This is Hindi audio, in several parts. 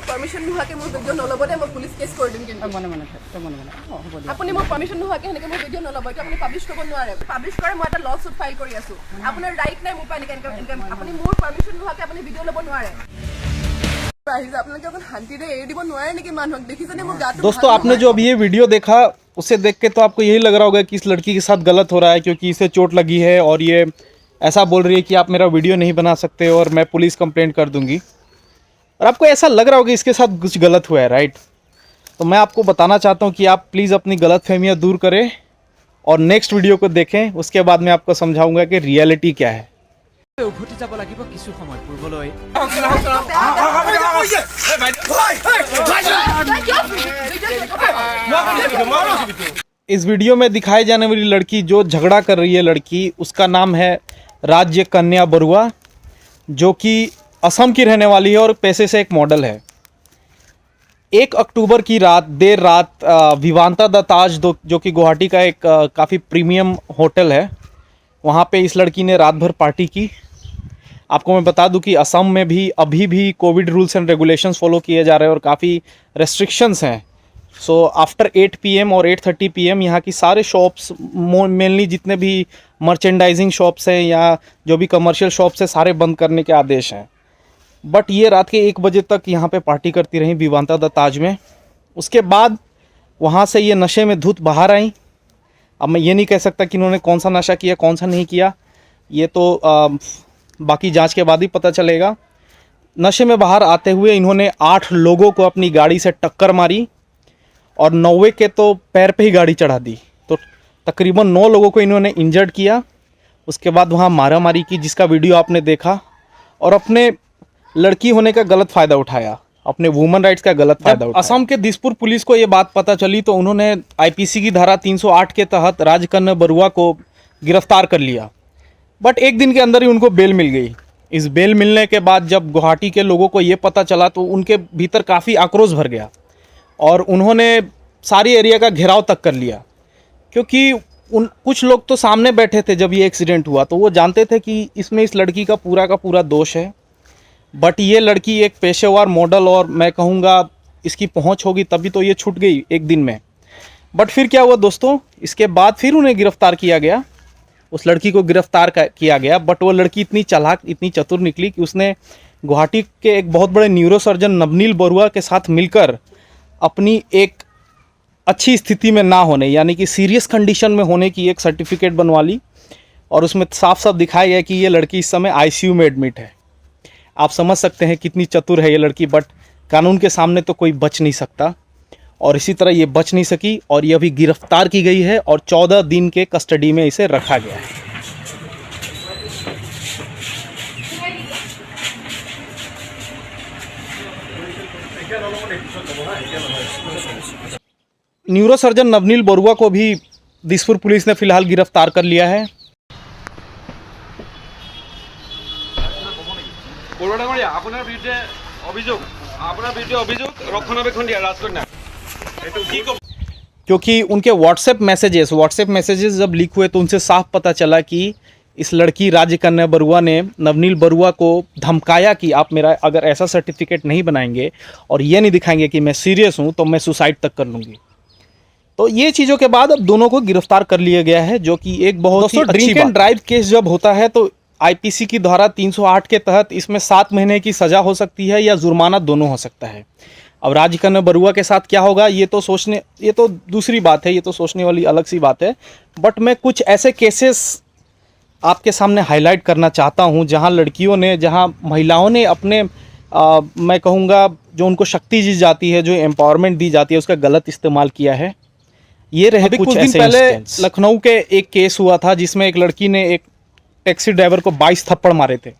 পারমিশন নোহাকে মোৰ ভিডিঅ' নল'ব দে, মই পুলিচ কেছ কৰি দিম। কিন্তু আপুনি মোৰ পাৰমিশন নোহোৱাকৈ সেনেকৈ মোৰ ভিডিঅ' নল'ব, এইটো আপুনি পাব্লিছ কৰিব নোৱাৰে। পাব্লিছ কৰে মই এটা ল চুট ফাইল কৰি আছোঁ। আপোনাৰ ৰাইট নাই মোৰ পৰা এনেকৈ আপুনি মোৰ পাৰমিশন নোহোৱাকৈ আপুনি ভিডিঅ' ল'ব নোৱাৰে। दोस्तों आपने जो अभी ये वीडियो देखा उसे देख के तो आपको यही लग रहा होगा कि इस लड़की के साथ गलत हो रहा है, क्योंकि इसे चोट लगी है और ये ऐसा बोल रही है कि आप मेरा वीडियो नहीं बना सकते और मैं पुलिस कंप्लेंट कर दूंगी। और आपको ऐसा लग रहा होगा कि इसके साथ कुछ गलत हुआ है, राइट? तो मैं आपको बताना चाहता हूँ कि आप प्लीज़ अपनी गलतफहमियाँ दूर करें और नेक्स्ट वीडियो को देखें। उसके बाद मैं आपको समझाऊंगा कि रियलिटी क्या है। उभति যাব লাগিব কিছু সময় পূৰ্বলৈ। इस वीडियो में दिखाई जाने वाली लड़की जो झगड़ा कर रही है लड़की, उसका नाम है राज्य कन्या बरुआ, जो कि असम की रहने वाली है और पैसे से एक मॉडल है। 1 अक्टूबर की रात देर रात विवांता द ताज जो कि गुवाहाटी का एक काफ़ी प्रीमियम होटल है, वहाँ पे इस लड़की ने रात भर पार्टी की। आपको मैं बता दूं कि असम में भी अभी भी Covid rules and regulations follow किए जा रहे हैं और काफ़ी रेस्ट्रिक्शंस हैं। सो आफ्टर 8 PM और 8:30 PM यहाँ की सारे शॉप्स, मेनली जितने भी मर्चेंडाइजिंग शॉप्स हैं या जो भी कमर्शियल शॉप्स हैं, सारे बंद करने के आदेश हैं। बट ये रात के 1 बजे तक यहाँ पे पार्टी करती रही विवांता द ताज में। उसके बाद वहाँ से ये नशे में धुत बाहर आई। अब मैं ये नहीं कह सकता कि इन्होंने कौन सा नशा किया कौन सा नहीं किया, ये तो बाकी जांच के बाद ही पता चलेगा। नशे में बाहर आते हुए इन्होंने 8 लोगों को अपनी गाड़ी से टक्कर मारी और 9वें के तो पैर पे ही गाड़ी चढ़ा दी। तो तकरीबन 9 लोगों को इन्होंने इंजर्ड किया। उसके बाद वहाँ मारामारी की, जिसका वीडियो आपने देखा, और अपने लड़की होने का गलत फ़ायदा उठाया, अपने वुमेन राइट्स का गलत फ़ायदा उठाया। असम के दिसपुर पुलिस को ये बात पता चली तो उन्होंने IPC की धारा 308 के तहत राजकन्या बरुआ को गिरफ्तार कर लिया। बट 1 दिन के अंदर ही उनको बेल मिल गई। इस बेल मिलने के बाद जब गुवाहाटी के लोगों को ये पता चला तो उनके भीतर काफ़ी आक्रोश भर गया और उन्होंने सारी एरिया का घेराव तक कर लिया, क्योंकि कुछ लोग तो सामने बैठे थे जब ये एक्सीडेंट हुआ, तो वो जानते थे कि इसमें इस लड़की का पूरा दोष है। बट ये लड़की एक पेशेवर मॉडल और मैं कहूँगा इसकी पहुँच होगी तभी तो ये छूट गई 1 दिन में। बट फिर क्या हुआ दोस्तों, इसके बाद फिर उन्हें गिरफ्तार किया गया, उस लड़की को गिरफ्तार किया गया। बट वो लड़की इतनी चालाक, इतनी चतुर निकली कि उसने गुवाहाटी के एक बहुत बड़े न्यूरोसर्जन नवनील बरुआ के साथ मिलकर अपनी एक अच्छी स्थिति में ना होने, यानी कि सीरियस कंडीशन में होने की एक सर्टिफिकेट बनवा ली और उसमें साफ साफ दिखाया गया कि ये लड़की इस समय ICU में एडमिट है। आप समझ सकते हैं कितनी चतुर है ये लड़की। बट कानून के सामने तो कोई बच नहीं सकता और इसी तरह ये बच नहीं सकी और ये अभी गिरफ्तार की गई है और 14 दिन के कस्टडी में इसे रखा गया है। न्यूरोसर्जन नवनील बरुआ को भी दिसपुर पुलिस ने फिलहाल गिरफ्तार कर लिया है। क्योंकि उनके व्हाट्सएप मैसेजेस जब लीक हुए तो उनसे साफ पता चला कि इस लड़की राज्य कन्या बरुआ ने नवनील बरुआ को धमकाया कि आप मेरा अगर ऐसा सर्टिफिकेट नहीं बनाएंगे और ये नहीं दिखाएंगे कि मैं सीरियस हूँ तो मैं सुसाइड तक कर लूँगी। तो ये चीज़ों के बाद अब दोनों को गिरफ्तार कर लिया गया है, जो कि एक बहुत ही ड्रिंक एंड ड्राइव केस जब होता है तो IPC की धारा 308 के तहत इसमें 7 महीने की सज़ा हो सकती है या जुर्माना, दोनों हो सकता है। अब राज्य कन्या बरुआ के साथ क्या होगा ये तो दूसरी बात है, ये तो सोचने वाली अलग सी बात है। बट मैं कुछ ऐसे केसेस आपके सामने हाईलाइट करना चाहता हूं जहां लड़कियों ने, जहां महिलाओं ने अपने मैं कहूँगा जो उनको शक्ति दी जाती है, जो एम्पावरमेंट दी जाती है, उसका गलत इस्तेमाल किया है। ये रहे कुछ दिन पहले लखनऊ के एक केस हुआ था जिसमें एक लड़की ने एक टैक्सी ड्राइवर को 22 थप्पड़ मारे थे।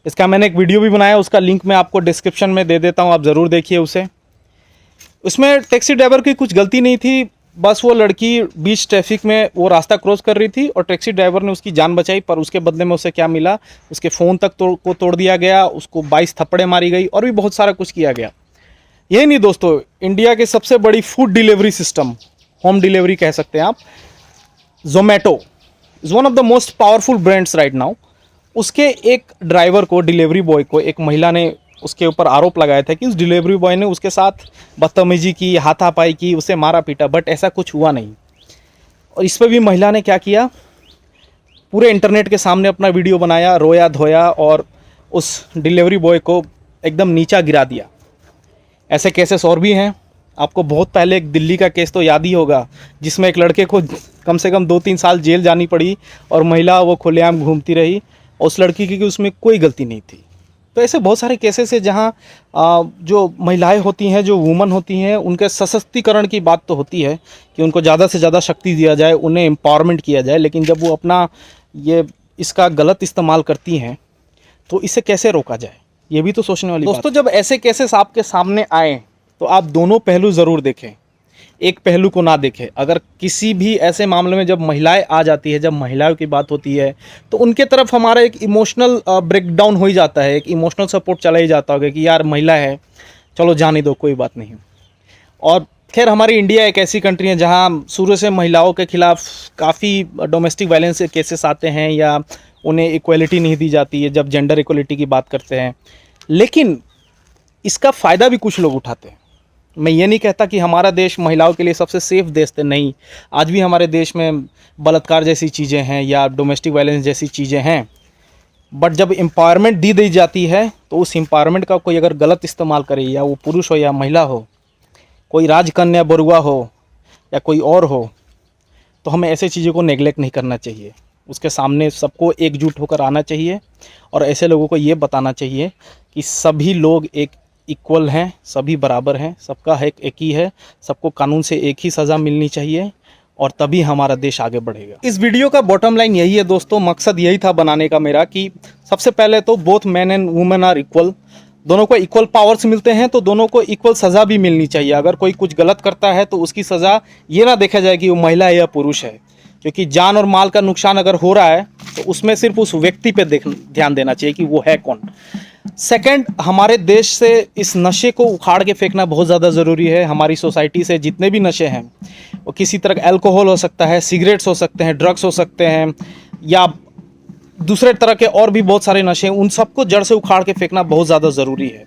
इसका मैंने एक वीडियो भी बनाया, उसका लिंक मैं आपको डिस्क्रिप्शन में दे देता हूं, आप ज़रूर देखिए उसे। उसमें टैक्सी ड्राइवर की कुछ गलती नहीं थी, बस वो लड़की बीच ट्रैफिक में वो रास्ता क्रॉस कर रही थी और टैक्सी ड्राइवर ने उसकी जान बचाई, पर उसके बदले में उसे क्या मिला, उसके फ़ोन तक को तोड़ दिया गया, उसको 22 थप्पड़ें मारी गई और भी बहुत सारा कुछ किया गया। यही नहीं दोस्तों, इंडिया के सबसे बड़ी food delivery system, home delivery कह सकते हैं आप, Zomato is one of the most powerful brands right now. उसके एक ड्राइवर को, डिलीवरी बॉय को एक महिला ने उसके ऊपर आरोप लगाए थे कि उस डिलीवरी बॉय ने उसके साथ बदतमीजी की, हाथापाई की, उसे मारा पीटा, बट ऐसा कुछ हुआ नहीं। और इस पर भी महिला ने क्या किया, पूरे इंटरनेट के सामने अपना वीडियो बनाया, रोया धोया और उस डिलीवरी बॉय को एकदम नीचा गिरा दिया। ऐसे केसेस और भी हैं। आपको बहुत पहले एक दिल्ली का केस तो याद ही होगा, जिसमें एक लड़के को कम से कम 2-3 साल जेल जानी पड़ी और महिला वो खुलेआम घूमती रही, उस लड़की की उसमें कोई गलती नहीं थी। तो ऐसे बहुत सारे केसेस है जहाँ जो महिलाएं होती हैं, जो वुमन होती हैं, उनके सशक्तिकरण की बात तो होती है कि उनको ज़्यादा से ज़्यादा शक्ति दिया जाए, उन्हें एम्पावरमेंट किया जाए, लेकिन जब वो अपना ये इसका गलत इस्तेमाल करती हैं तो इसे कैसे रोका जाए, ये भी तो सोचने वाली बात है। दोस्तों, जब ऐसे केसेस आपके सामने आए तो आप दोनों पहलू ज़रूर देखें, एक पहलू को ना देखें। अगर किसी भी ऐसे मामले में जब महिलाएं आ जाती है, जब महिलाओं की बात होती है, तो उनके तरफ हमारा एक इमोशनल ब्रेकडाउन हो ही जाता है, एक इमोशनल सपोर्ट चला ही जाता होगा कि यार महिला है, चलो जाने दो, कोई बात नहीं। और खैर, हमारी इंडिया एक ऐसी कंट्री है जहाँ शुरू से महिलाओं के खिलाफ काफ़ी डोमेस्टिक वायलेंस के केसेस आते हैं या उन्हें इक्वलिटी नहीं दी जाती है जब जेंडर इक्वलिटी की बात करते हैं। लेकिन इसका फ़ायदा भी कुछ लोग उठाते हैं। मैं ये नहीं कहता कि हमारा देश महिलाओं के लिए सबसे सेफ देश है, नहीं। आज भी हमारे देश में बलात्कार जैसी चीज़ें हैं या डोमेस्टिक वायलेंस जैसी चीज़ें हैं, बट जब एम्पावरमेंट दी जाती है तो उस एम्पावरमेंट का कोई अगर गलत इस्तेमाल करे, या वो पुरुष हो या महिला हो, कोई राजकन्या बरुआ हो या कोई और हो, तो हमें ऐसे चीज़ों को नेगलेक्ट नहीं करना चाहिए। उसके सामने सबको एकजुट होकर आना चाहिए और ऐसे लोगों को ये बताना चाहिए कि सभी लोग एक इक्वल हैं, सभी बराबर हैं, सबका हक एक ही है, सबको कानून से एक ही सज़ा मिलनी चाहिए और तभी हमारा देश आगे बढ़ेगा। इस वीडियो का बॉटम लाइन यही है दोस्तों, मकसद यही था बनाने का मेरा कि सबसे पहले तो both men and women are equal, दोनों को इक्वल पावर्स मिलते हैं तो दोनों को इक्वल सज़ा भी मिलनी चाहिए। अगर कोई कुछ गलत करता है तो उसकी सज़ा ये ना देखा जाए कि वो महिला है या पुरुष है, क्योंकि जान और माल का नुकसान अगर हो रहा है तो उसमें सिर्फ उस व्यक्ति पे ध्यान देना चाहिए कि वो है कौन। सेकंड, हमारे देश से इस नशे को उखाड़ के फेंकना बहुत ज़्यादा ज़रूरी है। हमारी सोसाइटी से जितने भी नशे हैं, वो किसी तरह अल्कोहल हो सकता है, सिगरेट्स हो सकते हैं, ड्रग्स हो सकते हैं या दूसरे तरह के और भी बहुत सारे नशे हैं, उन सबको जड़ से उखाड़ के फेंकना बहुत ज़्यादा ज़रूरी है।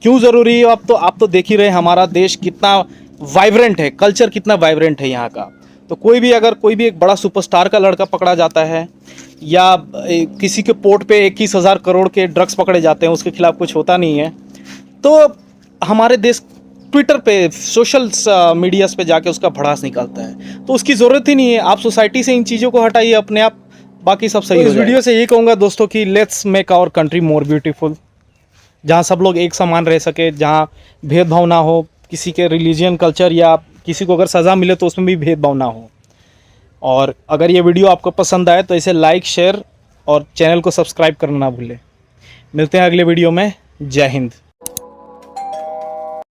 क्यों ज़रूरी है? अब तो आप तो देख ही रहे हमारा देश कितना वाइब्रेंट है, कल्चर कितना वाइब्रेंट है यहाँ का। तो कोई भी एक बड़ा सुपरस्टार का लड़का पकड़ा जाता है या किसी के पोर्ट पे 21,000 करोड़ के ड्रग्स पकड़े जाते हैं, उसके खिलाफ कुछ होता नहीं है, तो हमारे देश ट्विटर पे, सोशल मीडियाज़ पे जाके उसका भड़ास निकालता है। तो उसकी ज़रूरत ही नहीं है। आप सोसाइटी से इन चीज़ों को हटाइए, अपने आप बाकी सब सही हो जाएगा। इस वीडियो से ये कहूँगा दोस्तों कि let's make our country more beautiful, जहाँ सब लोग एक समान रह सके, जहाँ भेदभाव ना हो, किसी के रिलीजन, कल्चर या किसी को अगर सज़ा मिले तो उसमें भी भेदभाव ना हो। और अगर ये वीडियो आपको पसंद आए तो इसे लाइक, शेयर और चैनल को सब्सक्राइब करना ना भूलें। मिलते हैं अगले वीडियो में। जय हिंद।